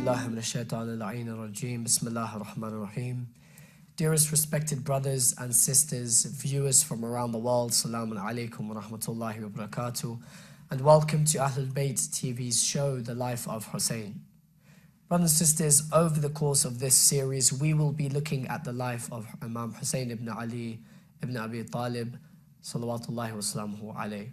billahi minash shaitanir rajim. Bismillahir rahmanir rahim. Dearest respected brothers and sisters, viewers from around the world, Assalamu alaikum wa rahmatullahi wa barakatuh, and welcome to Ahlulbayt TV's show, The Life of Hussain. Brothers and sisters, over the course of this series, we will be looking at the life of Imam Hussain ibn Ali ibn Abi Talib, salawatullahi wa salamuhu alayh.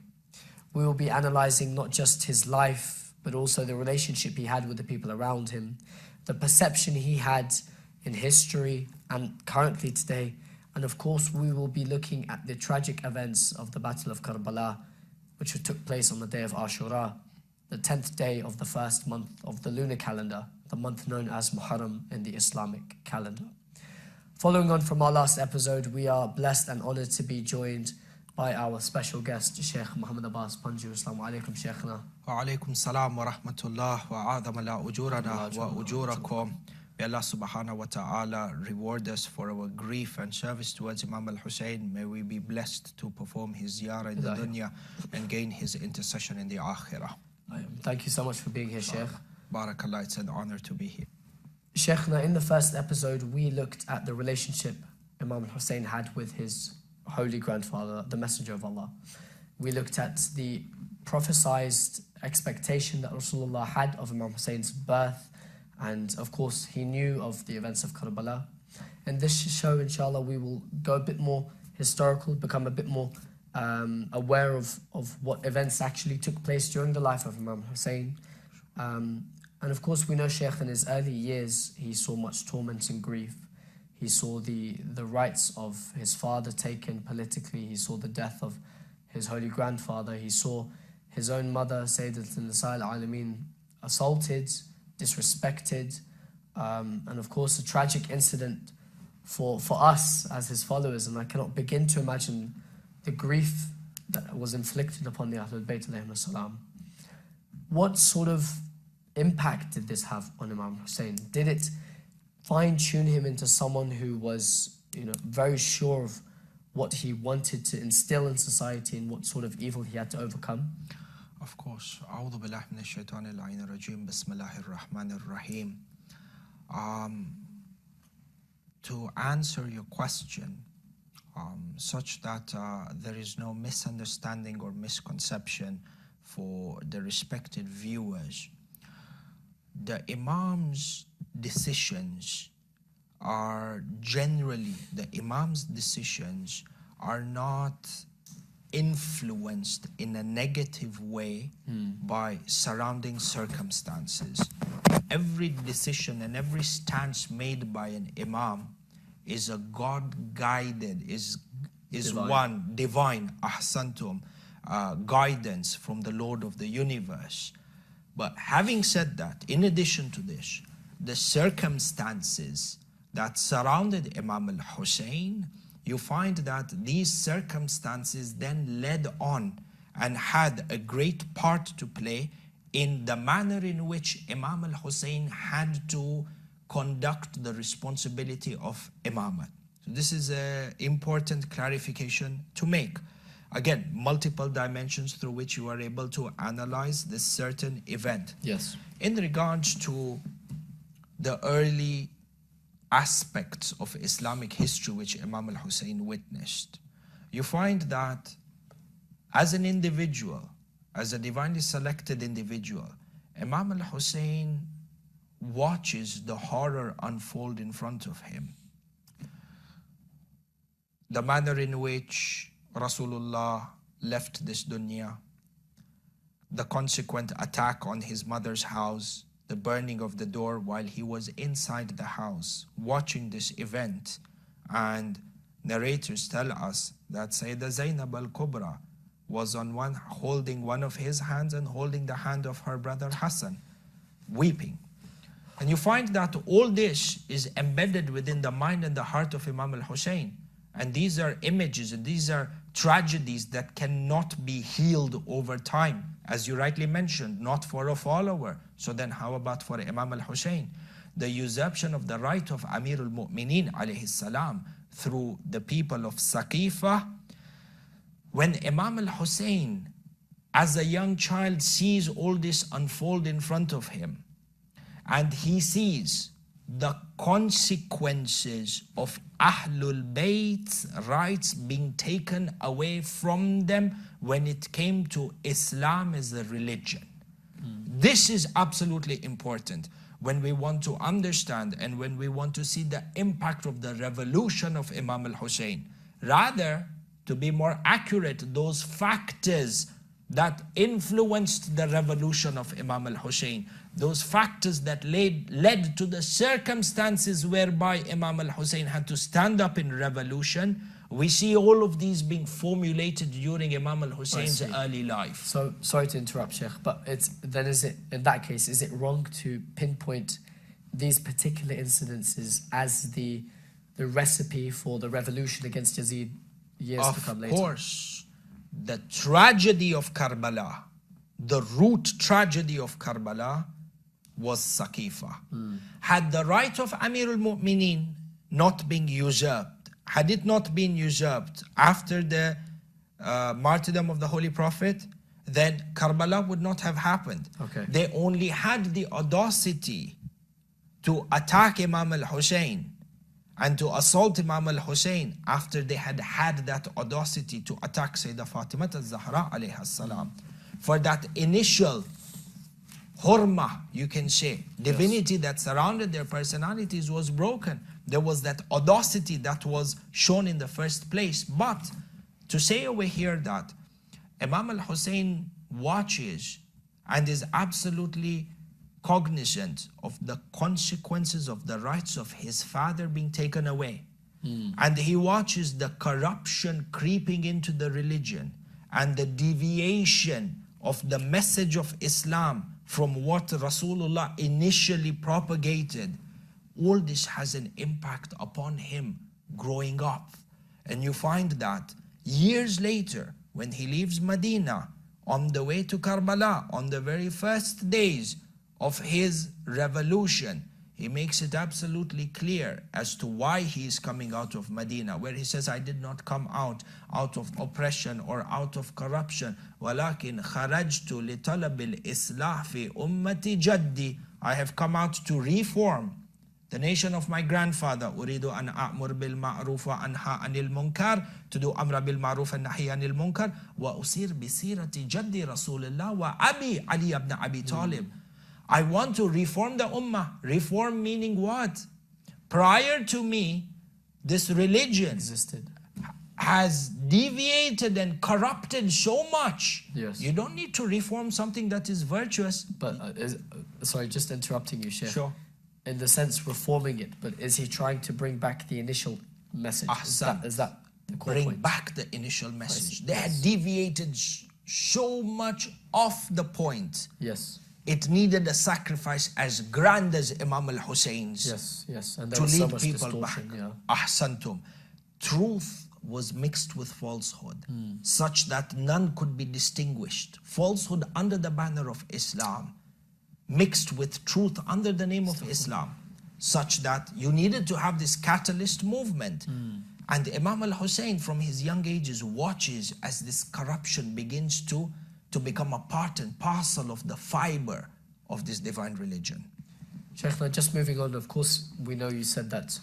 We will be analysing not just his life, but also the relationship he had with the people around him, the perception he had in history and currently today, and of course we will be looking at the tragic events of the Battle of Karbala, which took place on the day of Ashura, the 10th day of the first month of the lunar calendar, the month known as Muharram in the Islamic calendar. Following on from our last episode, we are blessed and honoured to be joined by our special guest, Sheikh Muhammad Abbas Panju. Assalamu alaikum, Sheikhna. Wa alaikum salam wa rahmatullah wa a'adhama la ujurana wa ujurakum. May Allah subhanahu wa ta'ala reward us for our grief and service towards Imam al-Hussain. May we be blessed to perform his ziyarah in the dunya and gain his intercession in the akhirah. Thank you so much for being here, Sheikh. Barakallah, it's an honor to be here. Sheikhna, in the first episode, we looked at the relationship Imam al-Hussain had with his holy grandfather, the Messenger of Allah. We looked at the prophesized expectation that Rasulullah had of Imam Hussein's birth, and of course he knew of the events of Karbala. In this show, inshallah, we will go a bit more historical, become a bit more aware of what events actually took place during the life of Imam Hussain. And of course we know Shaykh in his early years, he saw much torment and grief. He saw the rights of his father taken politically. He saw the death of his holy grandfather. He saw his own mother, Sayyidat al-Nisa al-Alameen, assaulted, disrespected, and of course a tragic incident for us as his followers. And I cannot begin to imagine the grief that was inflicted upon the Ahlulbayt alayhim salam. What sort of impact did this have on Imam Hussain? Did it fine-tune him into someone who was, very sure of what he wanted to instill in society and what sort of evil he had to overcome? Of course. A'udhu billahi minash shaitanir rajim. Bismillahir rahmanir rahim. To answer your question, such that there is no misunderstanding or misconception for the respected viewers, the Imam's decisions are not influenced in a negative way by surrounding circumstances. Every decision and every stance made by an Imam is a God-guided, is divine, ahsantum, guidance from the Lord of the universe. But having said that, in addition to this, the circumstances that surrounded Imam al-Hussain, you find that these circumstances then led on and had a great part to play in the manner in which Imam al-Hussain had to conduct the responsibility of imamate. So this is an important clarification to make. Again, multiple dimensions through which you are able to analyze this certain event. Yes. In regards to the early aspects of Islamic history which Imam al-Hussain witnessed, you find that as an individual, as a divinely selected individual, Imam al-Hussain watches the horror unfold in front of him. The manner in which Rasulullah left this dunya, the consequent attack on his mother's house, the burning of the door while he was inside the house, watching this event. And narrators tell us that Sayyidah Zainab al-Kubra was holding one of his hands and holding the hand of her brother Hassan, weeping. And you find that all this is embedded within the mind and the heart of Imam al-Hussain. And these are images and these are tragedies that cannot be healed over time. As you rightly mentioned, not for a follower. So then how about for Imam al-Hussain? The usurpation of the right of Amir al-Mu'mineen alayhi salam through the people of Saqifa. When Imam al-Hussain, as a young child, sees all this unfold in front of him, and he sees the consequences of Ahlulbayt's rights being taken away from them when it came to Islam as a religion. This is absolutely important when we want to understand and when we want to see the impact of the revolution of Imam Hussain. Rather, to be more accurate, those factors that influenced the revolution of Imam Hussain, those factors that led to the circumstances whereby Imam Hussain had to stand up in revolution, we see all of these being formulated during Imam Hussein's early life. So, sorry to interrupt, Sheikh, but in that case, is it wrong to pinpoint these particular incidences as the recipe for the revolution against Yazid years to come later? Of course. The tragedy of Karbala, the root tragedy of Karbala was Saqifa. Had the right of Amir al-Mu'mineen not been usurped, had it not been usurped after the martyrdom of the Holy Prophet, then Karbala would not have happened. Okay. They only had the audacity to attack Imam al-Hussein and to assault Imam al-Hussein after they had had that audacity to attack Sayyidah Fatima al-Zahra alayha salam. For that initial hurma, you can say, divinity that surrounded their personalities was broken. There was that audacity that was shown in the first place. But to say over here that Imam al-Hussein watches and is absolutely cognizant of the consequences of the rights of his father being taken away. And he watches the corruption creeping into the religion and the deviation of the message of Islam from what Rasulullah initially propagated. All this has an impact upon him growing up. And you find that years later, when he leaves Medina, on the way to Karbala, on the very first days of his revolution, he makes it absolutely clear as to why he is coming out of Medina, where he says, I did not come out of oppression or out of corruption. وَلَكِنْ خَرَجْتُ لِطَلَبِ الْإِصْلَاحِ فِي أُمَّةِ جَدِّي. I have come out to reform the nation of my grandfather. أُرِيدُ أَنْ أَأْمُرْ بِالْمَعْرُوفِ وَأَنْهَى عَنِ الْمُنْكَرِ, to do أمر بالمعروف والنهي عن المنكر. وَأُسِيرْ بِسِيرَةِ جَدِّ رَسُولِ اللَّهِ وَأَبِي عَلِيَّ بْنَ أَبِي طَالِبٍ. I want to reform the ummah. Reform meaning what? Prior to me, this religion has deviated and corrupted so much. Yes. You don't need to reform something that is virtuous. But, sorry, just interrupting you, Sheikh. Sure. In the sense reforming it, but is he trying to bring back the initial message? Is that the core Bring point? back the initial message. They had deviated so much off the point. Yes. It needed a sacrifice as grand as Imam al-Hussein's. Yes, yes. And there to was so lead much people back. distortion, yeah. Ahsantum. Truth was mixed with falsehood, such that none could be distinguished. Falsehood under the banner of Islam, mixed with truth under the name of Islam, such that you needed to have this catalyst movement. And Imam al-Hussein from his young ages watches as this corruption begins to become a part and parcel of the fiber of this divine religion. Sheikh, now just moving on, of course, we know you said that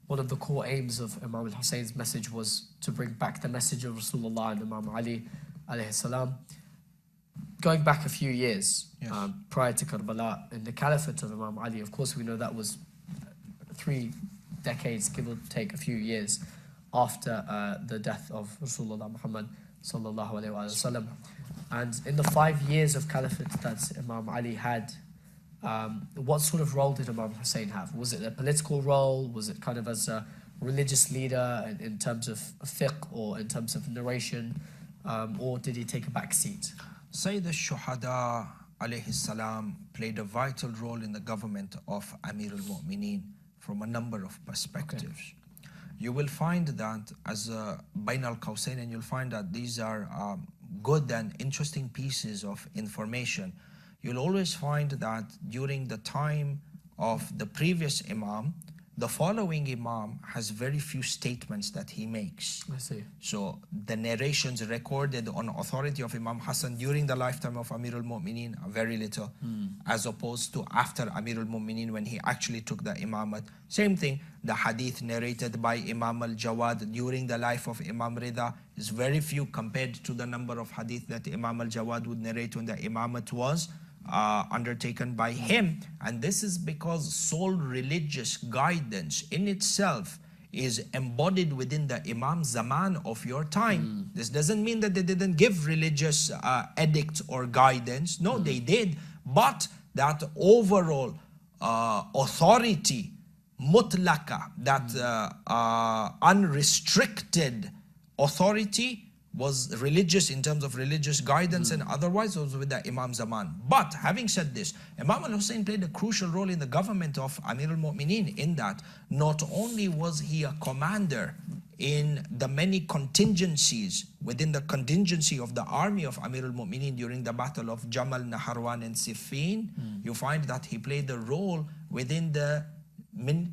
one of the core aims of Imam al-Hussein's message was to bring back the message of Rasulullah and Imam Ali alayhi salam. Going back a few years, prior to Karbala, in the caliphate of Imam Ali, of course we know that was 3 decades, give or take a few years, after the death of Rasulullah Muhammad sallallahu alayhi wa sallam. And in the 5 years of caliphate that Imam Ali had, what sort of role did Imam Hussain have? Was it a political role? Was it kind of as a religious leader in terms of fiqh or in terms of narration? Or did he take a back seat? Sayyid al-Shuhada alayhi salam played a vital role in the government of Amir al-Mu'mineen from a number of perspectives. Okay. You will find that as a Bain al-Qawsayn, and you'll find that these are good and interesting pieces of information. You'll always find that during the time of the previous Imam, the following Imam has very few statements that he makes. I see. So the narrations recorded on authority of Imam Hussain during the lifetime of Amir al-Mu'mineen are very little, as opposed to after Amir al-Mu'mineen when he actually took the Imamat. Same thing, the hadith narrated by Imam al-Jawad during the life of Imam Rida is very few compared to the number of hadith that Imam al-Jawad would narrate when the Imamat was undertaken by him. And this is because sole religious guidance in itself is embodied within the Imam Zaman of your time. This doesn't mean that they didn't give religious edict or guidance. No, they did. But that overall authority, mutlaka, that unrestricted authority was religious in terms of religious guidance and otherwise was with the Imam Zaman. But having said this, Imam al-Hussein played a crucial role in the government of Amir al-Mu'mineen in that not only was he a commander in the many contingencies within the contingency of the army of Amir al-Mu'mineen during the battle of Jamal, Naharwan and Siffin, you find that he played a role within the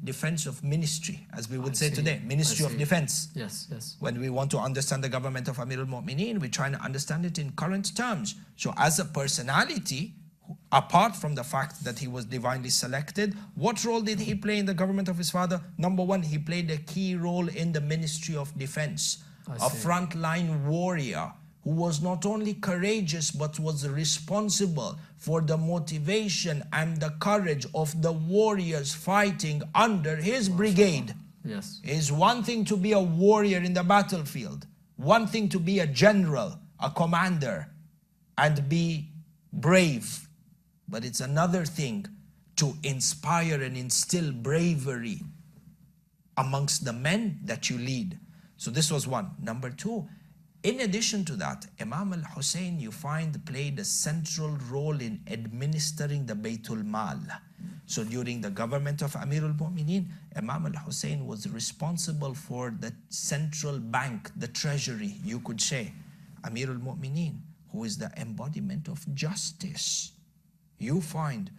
defense of ministry, as we would say today, Ministry of Defense. Yes, yes. When we want to understand the government of Amir al-Mu'mineen, we try to understand it in current terms. So as a personality, apart from the fact that he was divinely selected, what role did he play in the government of his father? Number one, he played a key role in the Ministry of Defense, a frontline warrior who was not only courageous but was responsible for the motivation and the courage of the warriors fighting under his brigade. Yes. It's one thing to be a warrior in the battlefield, one thing to be a general, a commander, and be brave. But it's another thing to inspire and instill bravery amongst the men that you lead. So this was one. Number two, in addition to that, Imam al-Hussein, you find, played a central role in administering the Baytul Mal. So during the government of Amir al-Mu'mineen, Imam al-Hussein was responsible for the central bank, the treasury, you could say. Amir al-Mu'mineen, who is the embodiment of justice, you find,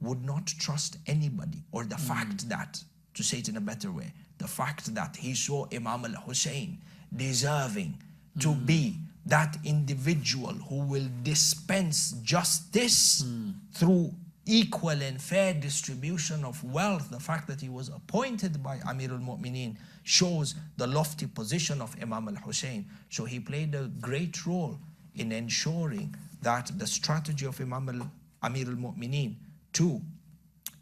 would not trust anybody, or the fact that, to say it in a better way, the fact that he saw Imam al-Hussein deserving to be that individual who will dispense justice through equal and fair distribution of wealth. The fact that he was appointed by Amir al-Mu'mineen shows the lofty position of Imam al-Hussein. So he played a great role in ensuring that the strategy of Amir al-Mu'mineen to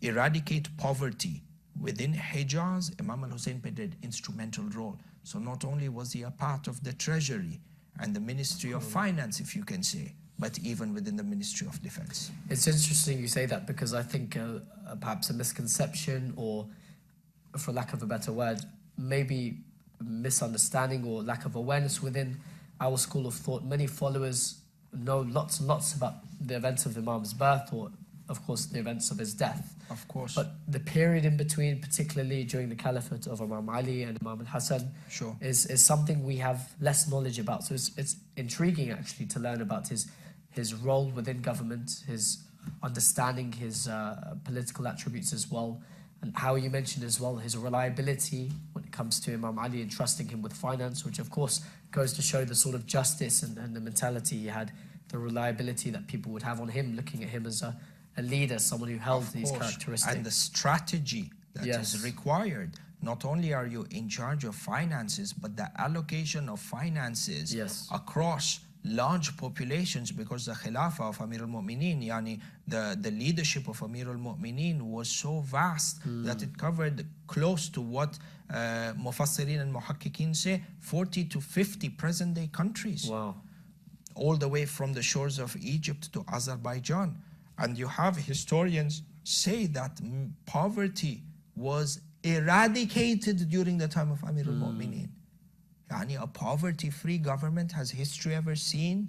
eradicate poverty within Hijaz, Imam al-Hussein played an instrumental role. So not only was he a part of the treasury and the Ministry of Finance, if you can say, but even within the Ministry of Defense. It's interesting you say that, because I think perhaps a misconception, or for lack of a better word, maybe misunderstanding or lack of awareness within our school of thought. Many followers know lots and lots about the events of Imam's birth, or of course the events of his death. Of course. But the period in between, particularly during the caliphate of Imam Ali and Imam al-Hassan, is something we have less knowledge about. So it's intriguing actually to learn about his role within government, his understanding, his political attributes as well, and how you mentioned as well his reliability when it comes to Imam Ali and trusting him with finance, which of course goes to show the sort of justice and the mentality he had, the reliability that people would have on him, looking at him as a leader, someone who held these characteristics. And the strategy that is required. Not only are you in charge of finances, but the allocation of finances across large populations, because the Khilafah of Amir al-Mu'mineen, yani the leadership of Amir al-Mu'mineen was so vast that it covered close to what Mufassirin and Muhakkikin say, 40 to 50 present-day countries. Wow. All the way from the shores of Egypt to Azerbaijan. And you have historians say that poverty was eradicated during the time of Amir al-Mu'mineen. Yani a poverty-free government has history ever seen,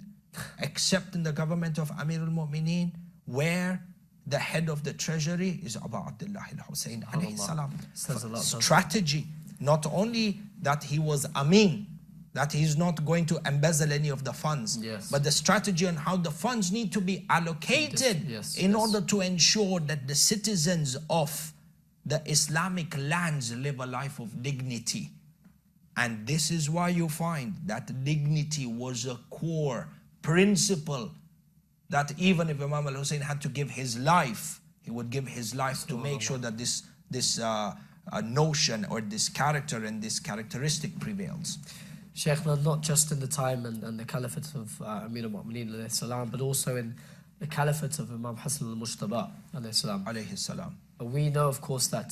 except in the government of Amir al-Mu'mineen, where the head of the treasury is Abu Abdullah al-Hussein alayhi salam. Strategy, not only that he was Amin, that he's not going to embezzle any of the funds, but the strategy on how the funds need to be allocated in order to ensure that the citizens of the Islamic lands live a life of dignity. And this is why you find that dignity was a core principle that even if Imam al-Hussein had to give his life, he would give his life to make sure that this notion or this character and this characteristic prevails. Shaykhna, not just in the time and the caliphate of Amir al-Mu'mineen alayhi salam, but also in the caliphate of Imam Hassan al-Mujtaba alayhi salam. Alayhi salam. We know, of course, that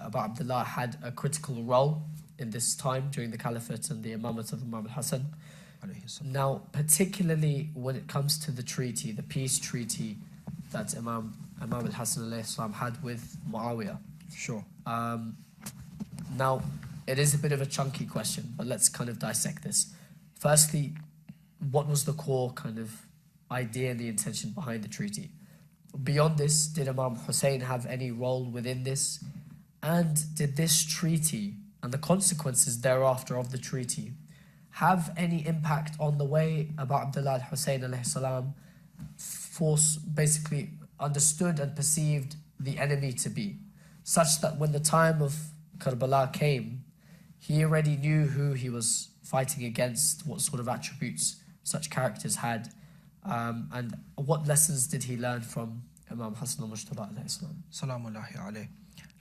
Abu Abdullah had a critical role in this time during the caliphate and the imamate of Imam al-Hassan. Now, particularly when it comes to the treaty, the peace treaty that Imam al-Hassan alayhi salam had with Muawiyah. Sure. Now, it is a bit of a chunky question, but let's kind of dissect this. Firstly, what was the core kind of idea and the intention behind the treaty? Beyond this, did Imam Hussain have any role within this? And did this treaty and the consequences thereafter of the treaty have any impact on the way Abu Abdullah al-Hussein alayhi salam basically understood and perceived the enemy to be? Such that when the time of Karbala came, he already knew who he was fighting against, what sort of attributes such characters had, and what lessons did he learn from Imam Hassan al-Mujtaba alayhi salam? Salamullahi alayhi.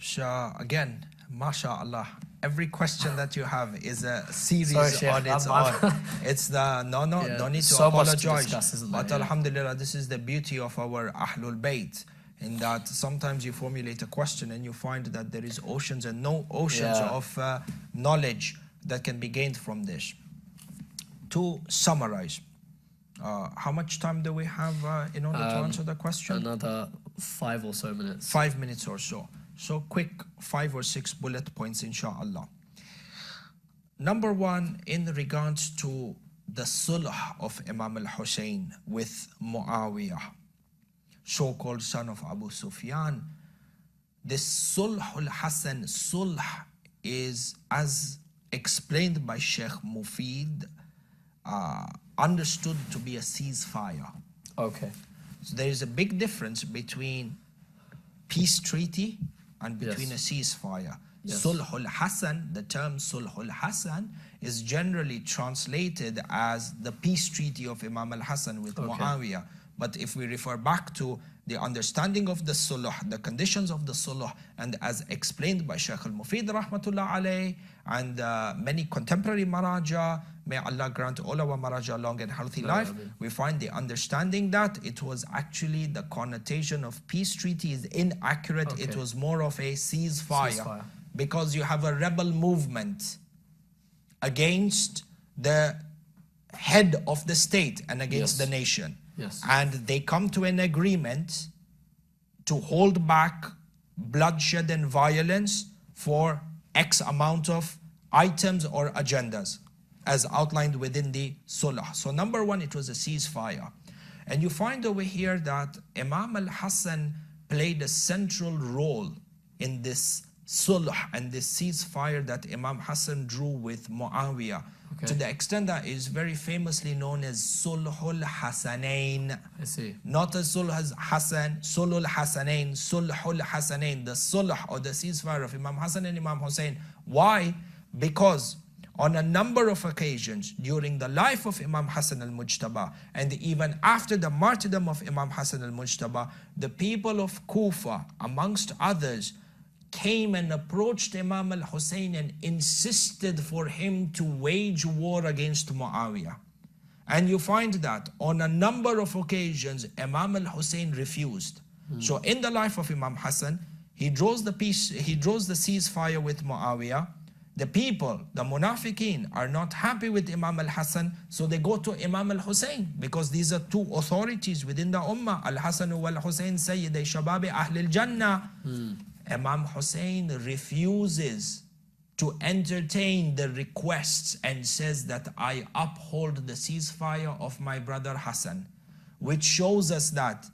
So again, mashallah, every question that you have is a series on its own. It's the, no need to apologize. Discuss, but alhamdulillah, this is the beauty of our Ahlulbayt, in that sometimes you formulate a question and you find that there is oceans and oceans of knowledge that can be gained from this. To summarize, how much time do we have in order to answer the question? Another 5 or so minutes. 5 minutes or so. So quick 5 or 6 bullet points, inshallah. Number one, in regards to the sulh of Imam al-Hussein with Muawiyah, so-called son of Abu Sufyan. This sulh al-Hasan, sulh is, as explained by Sheikh Mufid, understood to be a ceasefire. Okay. So there is a big difference between peace treaty and between a ceasefire. Sulh al-Hasan, the term sulh al-Hasan is generally translated as the peace treaty of Imam al-Hasan with Muawiyah. But if we refer back to the understanding of the sulh, the conditions of the sulh, and as explained by Shaykh al-Mufid rahmatullah alayh, and many contemporary maraja, may Allah grant all our maraja long and healthy life, we find the understanding that it was actually the connotation of peace treaty is inaccurate. It was more of a ceasefire. Because you have a rebel movement against the head of the state and against the nation. And they come to an agreement to hold back bloodshed and violence for X amount of items or agendas as outlined within the sulh. So number one, it was a ceasefire. And you find over here that Imam al-Hassan played a central role in this sulh and this ceasefire that Imam Hassan drew with Muawiyah. To the extent that is very famously known as Sulhul Hasanain. I see. Not as Sulh Hassan, Sulhul Hasanain, Sulhul Hasanain, the sulh or the ceasefire of Imam Hassan and Imam Hussain. Why? Because on a number of occasions during the life of Imam Hassan al-Mujtaba and even after the martyrdom of Imam Hassan al-Mujtaba, the people of Kufa, amongst others, came and approached Imam al-Hussein and insisted for him to wage war against Muawiyah. And you find that on a number of occasions, Imam al-Hussein refused. So in the life of Imam Hassan, he draws the ceasefire with Muawiyah. The people, the munafiqeen, are not happy with Imam al-Hassan, so they go to Imam al-Hussein, because these are two authorities within the ummah. Al-Hassan wal-Hussein Sayyiday Shababi Ahlil Jannah. Imam Hussein refuses to entertain the requests and says that I uphold the ceasefire of my brother Hassan, which shows us that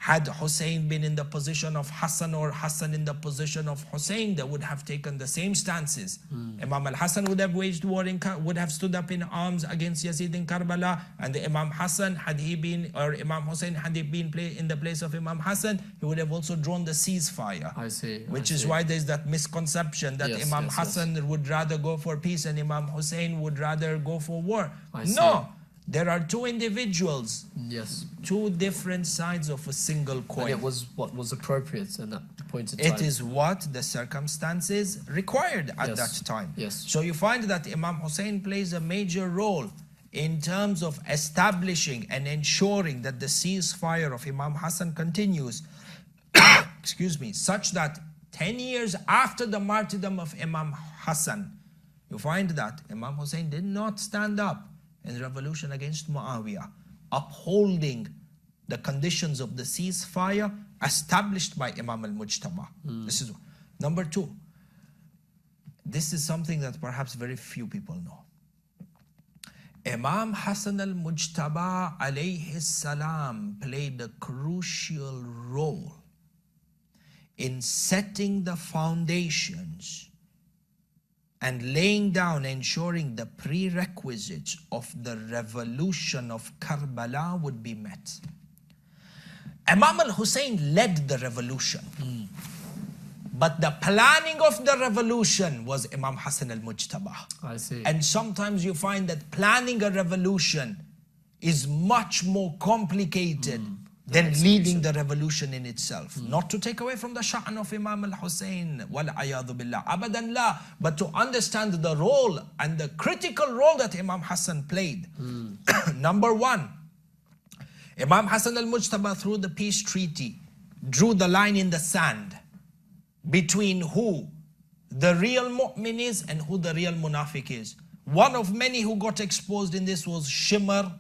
Had Hussein been in the position of Hassan or Hassan in the position of Hussein, they would have taken the same stances. Imam al-Hassan would have waged war, would have stood up in arms against Yazid in Karbala, and the Imam Hassan, had he been, or Imam Hussein, had he been in the place of Imam Hassan, he would have also drawn the ceasefire. I see. Which is why there's that misconception that Imam Hassan would rather go for peace and Imam Hussein would rather go for war. No. There are two individuals, two different sides of a single coin. And it was what was appropriate in that point in time. It is what the circumstances required at that time. So you find that Imam Hussein plays a major role in terms of establishing and ensuring that the ceasefire of Imam Hassan continues, excuse me, such that 10 years after the martyrdom of Imam Hassan, you find that Imam Hussein did not stand up in revolution against Muawiyah, upholding the conditions of the ceasefire established by Imam al-Mujtaba. This is number two. This is something that perhaps very few people know. Imam Hassan al-Mujtaba alayhi salam played a crucial role in setting the foundations and laying down, ensuring the prerequisites of the revolution of Karbala would be met. Imam al-Hussein led the revolution. But the planning of the revolution was Imam Hassan al-Mujtaba. I see. And sometimes you find that planning a revolution is much more complicated than leading the revolution in itself. Not to take away from the sha'n of Imam al-Hussein, wal-ayadu billah, abadan la, but to understand the role and the critical role that Imam Hassan played. Number one, Imam Hassan al-Mujtaba, through the peace treaty, drew the line in the sand between who the real mu'min is and who the real munafiq is. One of many who got exposed in this was Shimr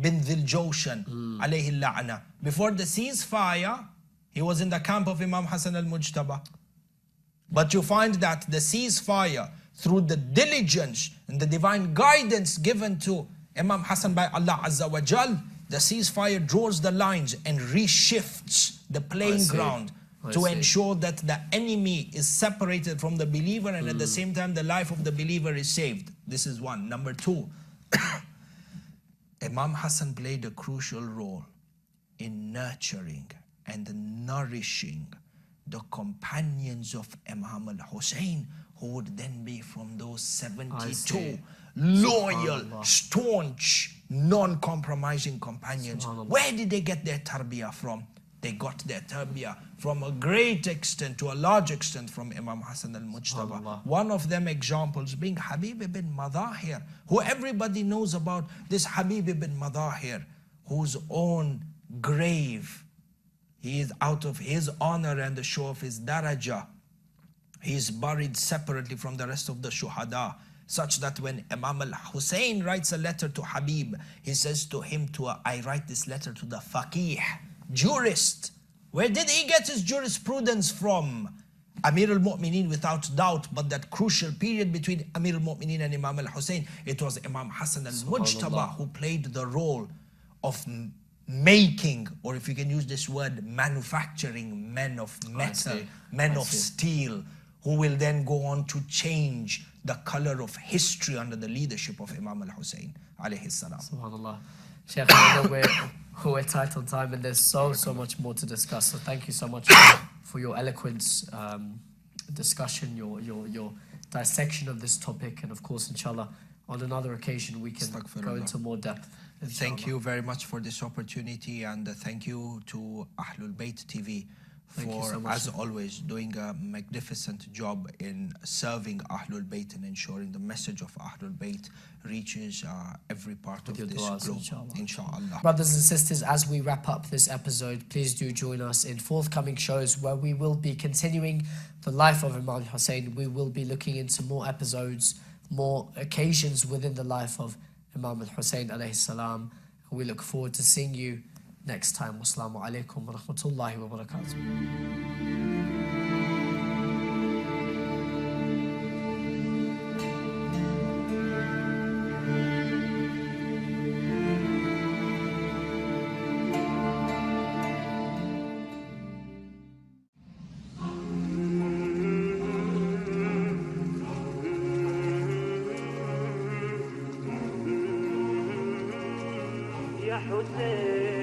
bin Dhil Jawshan, alayhi la'na. Before the ceasefire, he was in the camp of Imam Hassan al-Mujtaba. But you find that the ceasefire, through the diligence and the divine guidance given to Imam Hassan by Allah Azza wa Jal, the ceasefire draws the lines and reshifts the playing ground to ensure that the enemy is separated from the believer and at the same time the life of the believer is saved. This is one. Number two, Imam Hassan played a crucial role in nurturing and nourishing the companions of Imam al-Hussein, who would then be from those 72 loyal, staunch, non-compromising companions. Where did they get their tarbiyah from? They got their tarbiyah from a great extent, to a large extent, from Imam Hassan al-Mujtaba. One of them examples being Habib ibn Madahir, who everybody knows about. This Habib ibn Madahir, whose own grave, he is out of his honor and the show of his daraja. He is buried separately from the rest of the shuhada, such that when Imam al-Hussein writes a letter to Habib, he says to him, I write this letter to the faqih, jurist. Where did he get his jurisprudence from? Amir al-Mu'mineen, without doubt, but that crucial period between Amir al-Mu'mineen and Imam al-Hussein, it was Imam Hassan al-Mujtaba who played the role of making, or if you can use this word, manufacturing men of metal, men of steel, who will then go on to change the color of history under the leadership of Imam al-Hussein alayhi salam. Subhanallah. Sheikh, I know we're tight on time and there's so much more to discuss. So thank you so much for your eloquent discussion, your dissection of this topic. And of course, inshallah, on another occasion, we can go into more depth. Inshallah. Thank you very much for this opportunity, and thank you to Ahlulbayt TV for, as always, doing a magnificent job in serving Ahlulbayt and ensuring the message of Ahlulbayt reaches every part of this globe, inshallah. Brothers and sisters, as we wrap up this episode, please do join us in forthcoming shows where we will be continuing the life of Imam Hussain. We will be looking into more episodes, more occasions within the life of Imam al-Hussain alayhi salam. We look forward to seeing you next time. Wassalamu alaikum wa rahmatullahi wa barakatuh. حسين